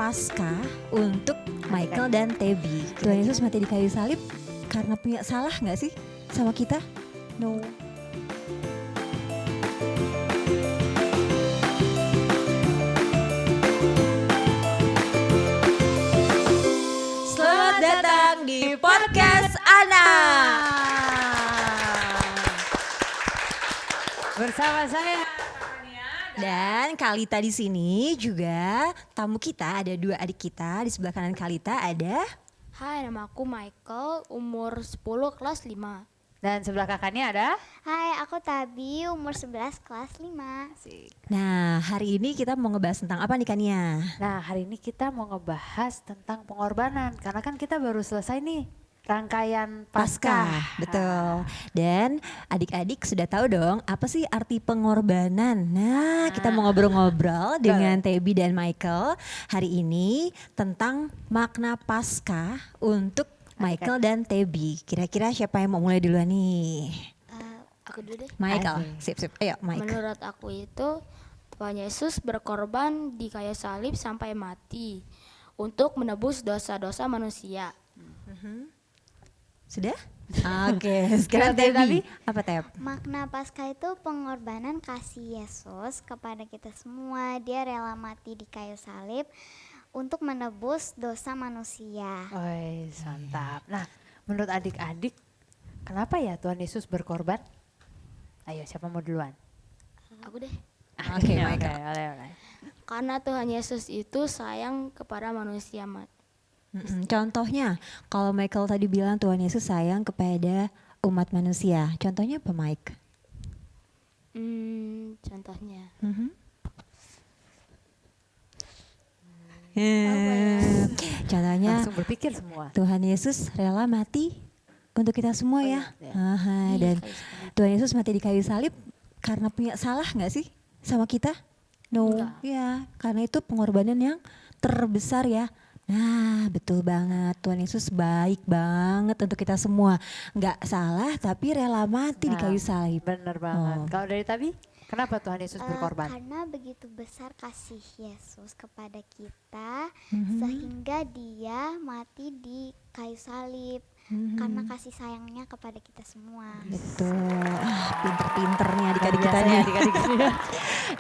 Paskah untuk Michael dan Tebi. Tuhan Yesus mati di kayu salib karena punya salah gak sih sama kita? No. Selamat datang di podcast Anak. Bersama saya Dan Kalita di sini juga tamu kita, ada dua adik kita. Di sebelah kanan Kalita ada Hai, nama aku Michael, umur 10, kelas 5. dan sebelah kakaknya ada. Hai, aku Tabi, umur 11, kelas 5. Nah, hari ini kita mau ngebahas tentang apa nih Kania? Nah, hari ini kita mau ngebahas tentang pengorbanan karena kan kita baru selesai nih rangkaian Paskah. Betul. Dan adik-adik sudah tahu dong apa sih arti pengorbanan. Nah, kita mau ngobrol-ngobrol dengan Tebi dan Michael hari ini tentang makna Paskah untuk Michael dan Tebi. Kira-kira siapa yang mau mulai duluan nih? Aku dulu deh. Michael. Sip. Ayo, Mike. Menurut aku itu Tuhan Yesus berkorban di kayu salib sampai mati untuk menebus dosa-dosa manusia. Sudah? Oke, sekarang Tebi. Apa Teb? Makna Paskah itu pengorbanan kasih Yesus kepada kita semua. Dia rela mati di kayu salib untuk menebus dosa manusia. Woi, mantap. Nah, menurut adik-adik, kenapa ya Tuhan Yesus berkorban? Ayo, siapa mau duluan? Aku deh. Oke, Ya, Michael. Oleh. Karena Tuhan Yesus itu sayang kepada manusia. Contohnya, kalau Michael tadi bilang Tuhan Yesus sayang kepada umat manusia. Contohnya apa, Mike? Contohnya. Contohnya Langsung berpikir semua. Tuhan Yesus rela mati untuk kita semua ya. iya. Dan Di kayu salib. Tuhan Yesus mati di kayu salib karena punya salah nggak sih sama kita? No, Enggak. ya karena itu pengorbanan yang terbesar ya. Nah betul banget, Tuhan Yesus baik banget untuk kita semua. Nggak salah tapi rela mati di Nah, kayu salib. Bener banget. Oh. Kalau dari Tabi, kenapa Tuhan Yesus berkorban? Karena begitu besar kasih Yesus kepada kita, sehingga dia mati di kayu salib. Karena kasih sayangnya kepada kita semua. Betul, pinter-pinternya adik-adik kita Biasanya nih. adik-adik kita.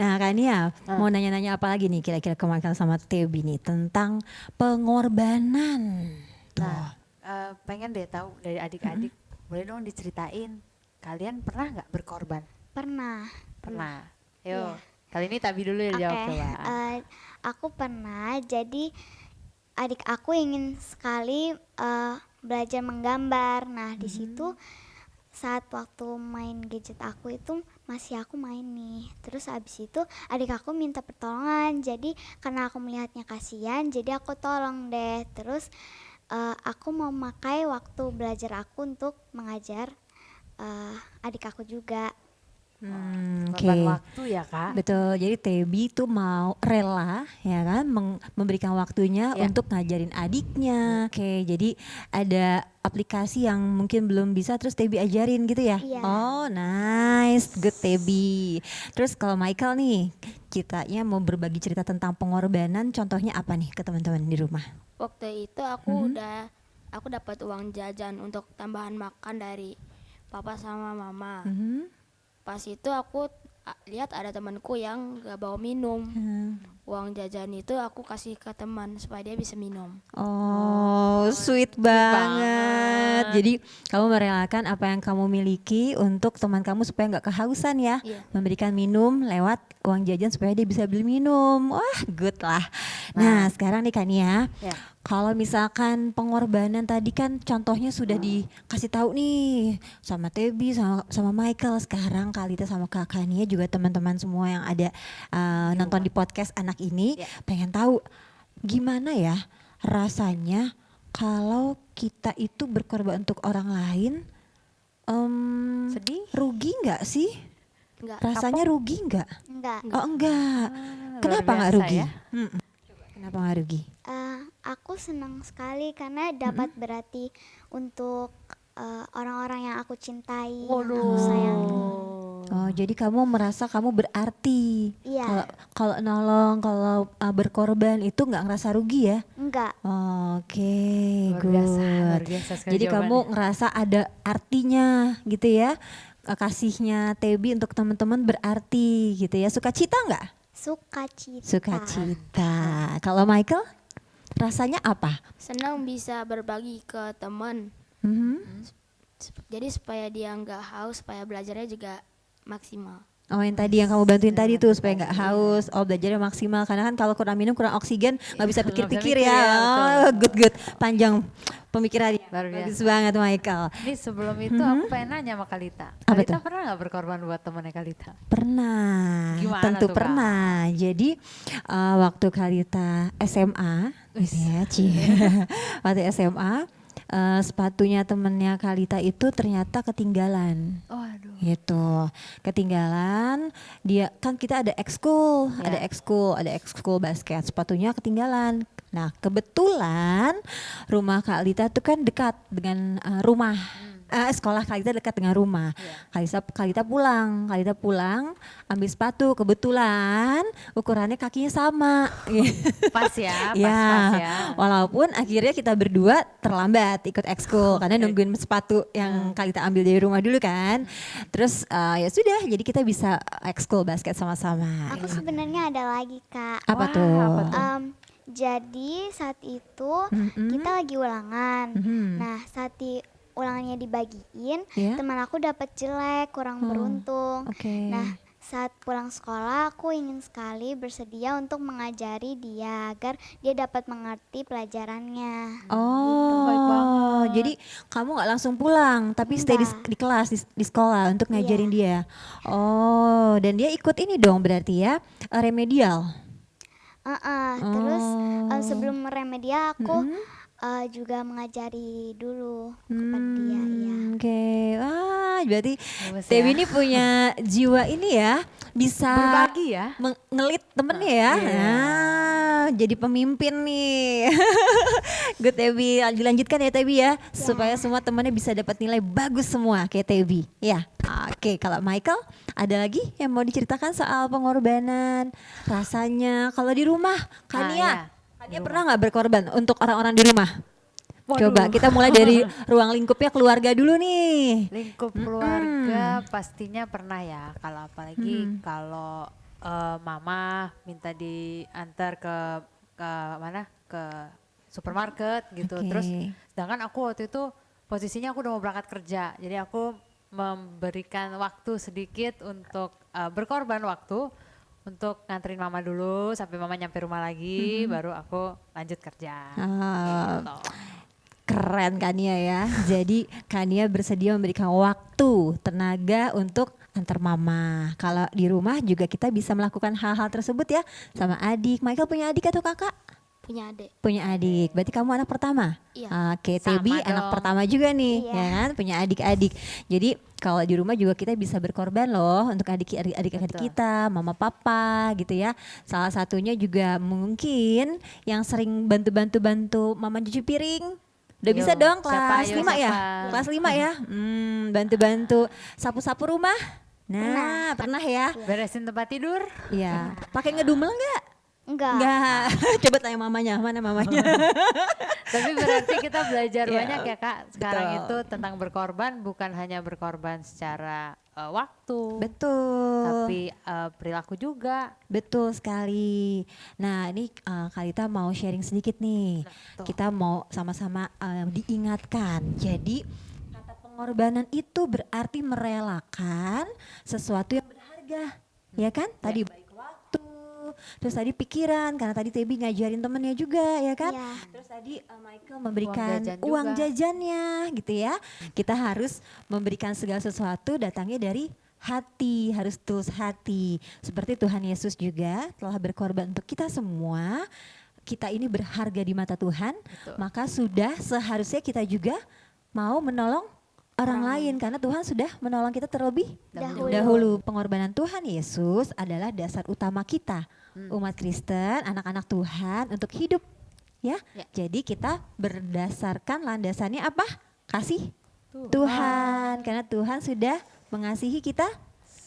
Nah Kania, mau nanya-nanya apa lagi nih kira-kira ke Michael sama Tebi nih tentang pengorbanan. Nah, pengen deh tahu dari adik-adik, boleh dong diceritain kalian pernah nggak berkorban? Pernah. Pernah. Yo, Iya. kali ini Tabi dulu yang jawab coba. Aku pernah. Jadi adik aku ingin sekali belajar menggambar. Nah, di situ saat waktu main gadget aku itu masih aku main nih. Terus abis itu adik aku minta pertolongan. Jadi karena aku melihatnya kasihan, jadi aku tolong deh. Terus aku mau pakai waktu belajar aku untuk mengajar adik aku juga. Korban waktu ya kak. Betul, jadi Tebi tuh mau rela ya kan memberikan waktunya Ya. untuk ngajarin adiknya. Oke, jadi ada aplikasi yang mungkin belum bisa terus Tebi ajarin gitu ya? Iya. Oh nice, good Tebi. Terus kalau Michael nih, kitanya mau berbagi cerita tentang pengorbanan, contohnya apa nih ke teman-teman di rumah? Waktu itu aku dapat uang jajan untuk tambahan makan dari papa sama mama. Pas itu aku lihat ada temanku yang gak bawa minum. Uang jajan itu aku kasih ke teman supaya dia bisa minum. Oh, sweet banget. Jadi kamu merelakan apa yang kamu miliki untuk teman kamu supaya nggak kehausan ya. Iya. Memberikan minum lewat uang jajan supaya dia bisa beli minum. Wah, good lah. Nah, sekarang nih Kania, Ya. kalau misalkan pengorbanan tadi kan contohnya sudah dikasih tahu nih sama Tebi sama Michael. Sekarang Kalita sama Kak Kania juga teman-teman semua yang ada nonton di podcast anak ini Ya. pengen tahu gimana ya rasanya kalau kita itu berkorban untuk orang lain. Sedih? Rugi nggak sih? Enggak. Rasanya rugi nggak? Enggak. Oh enggak. Luar Kenapa nggak biasa rugi? ya. Kenapa nggak rugi? Aku senang sekali karena dapat berarti untuk orang-orang yang aku cintai, yang aku sayangi. Oh jadi kamu merasa kamu berarti. Iya. Kalau nolong, kalau berkorban itu nggak ngerasa rugi ya? Enggak. Oke, Luar good. biasa sekali Jadi kamu jawabannya. ngerasa ada artinya gitu ya? Kasihnya Tebi untuk teman-teman berarti gitu ya? Sukacita nggak? Sukacita. Sukacita. Kalau Michael, rasanya apa? Senang bisa berbagi ke teman. Mhm. Jadi supaya dia nggak haus, supaya belajarnya juga maksimal. Oh yang tadi yang kamu bantuin tadi tuh supaya nggak haus, belajarnya maksimal karena kan kalau kurang minum kurang oksigen nggak bisa Nggak bisa pikir-pikir mikir ya. ya, betul. Good panjang pemikirannya. Luar biasa. Bagus banget Michael. Ini sebelum itu aku pengen nanya sama Kalita. Apa Kalita tuh? pernah nggak berkorban buat temannya Kalita? Pernah, Gimana tentu tuh, Kak? pernah. Jadi waktu Kalita SMA, gitu ya, waktu SMA sepatunya temennya Kalita itu ternyata ketinggalan. Oh aduh. Gitu, ketinggalan. Dia kan kita ada ekskul, Ya. ada ekskul basket. Sepatunya ketinggalan. Nah kebetulan rumah Kalita tuh kan dekat dengan rumah. Sekolah Kalita dekat dengan rumah. Kalita pulang ambil sepatu, kebetulan ukurannya kakinya sama. Pas ya, Ya, pas ya. walaupun akhirnya kita berdua terlambat ikut ekskul karena nungguin sepatu yang Kalita ambil dari rumah dulu kan. Terus ya sudah, jadi kita bisa ekskul basket sama-sama. Aku sebenarnya ada lagi, Kak. Apa Wah, tuh? apa tuh? Jadi saat itu kita lagi ulangan. Nah, saat ulangannya dibagiin, Ya. teman aku dapat jelek, kurang beruntung. Oke. Nah, saat pulang sekolah aku ingin sekali bersedia untuk mengajari dia agar dia dapat mengerti pelajarannya. Oh, baik banget. jadi kamu nggak langsung pulang, tapi stay Enggak. di kelas, di sekolah untuk ngajarin dia. Oh, dan dia ikut ini dong berarti ya, remedial. Terus Oh. sebelum remedial aku juga mengajari dulu kepada dia. Iya. Oke, berarti Bagus Dewi ya. ini punya jiwa ini ya, bisa Berbagi ya. ngelit temennya ya. Iya. Nah, jadi pemimpin nih. Good Tebi, dilanjutkan ya Tebi ya, supaya semua temannya bisa dapat nilai bagus semua kayak Tebi. Ya, oke. Kalau Michael, ada lagi yang mau diceritakan soal pengorbanan rasanya kalau di rumah? Kania, Kania pernah nggak berkorban untuk orang-orang di rumah? Waduh. Coba kita mulai dari ruang lingkupnya keluarga dulu nih. Lingkup keluarga pastinya pernah ya. Kalau apalagi kalau mama minta diantar ke mana? Ke supermarket gitu. Oke. Terus sedangkan aku waktu itu posisinya aku udah mau berangkat kerja. Jadi aku memberikan waktu sedikit untuk berkorban waktu untuk nganterin mama dulu sampai mama nyampe rumah lagi baru aku lanjut kerja. Ah, Gitu. keren Kania ya. Jadi Kania bersedia memberikan waktu, tenaga untuk antar mama. Kalau di rumah juga kita bisa melakukan hal-hal tersebut ya sama adik. Michael punya adik atau kakak? Punya adik. Punya adik. Berarti kamu anak pertama? Iya. Oke, Sama Tebi anak dong. pertama juga nih, Iya. ya kan? Punya adik-adik. Jadi kalau di rumah juga kita bisa berkorban loh untuk adik-adik Betul. kita, mama papa gitu ya. Salah satunya juga mungkin yang sering bantu mama cuci piring. Udah Yo, bisa dong siapa? kelas Yo, 5 ya? siapa? Kelas 5 ya? Bantu-bantu sapu-sapu rumah. Nah, pernah ya? Beresin tempat tidur. Iya. Pakai ngedumel enggak? Enggak. Enggak. Coba tanya mamanya, mana mamanya? Tapi berarti kita belajar Iya, banyak ya Kak. Sekarang betul. itu tentang berkorban bukan hanya berkorban secara waktu. Betul. Tapi perilaku juga. Betul sekali. Nah ini Kalita mau sharing sedikit nih. Betul. Kita mau sama-sama diingatkan. Jadi kata pengorbanan itu berarti merelakan sesuatu yang berharga. Ya kan? Tadi baik waktu, terus tadi pikiran, karena tadi Tebi ngajarin temennya juga ya kan? Iya. Terus tadi Michael memberikan jajan uang juga. jajannya gitu ya. Kita harus memberikan segala sesuatu datangnya dari hati, harus tulus hati. Seperti Tuhan Yesus juga telah berkorban untuk kita semua. Kita ini berharga di mata Tuhan, maka sudah seharusnya kita juga mau menolong orang lain karena Tuhan sudah menolong kita terlebih dahulu. Pengorbanan Tuhan Yesus adalah dasar utama kita, umat Kristen, anak-anak Tuhan untuk hidup. Ya, jadi kita berdasarkan landasannya apa? Kasih Tuhan, karena Tuhan sudah mengasihi kita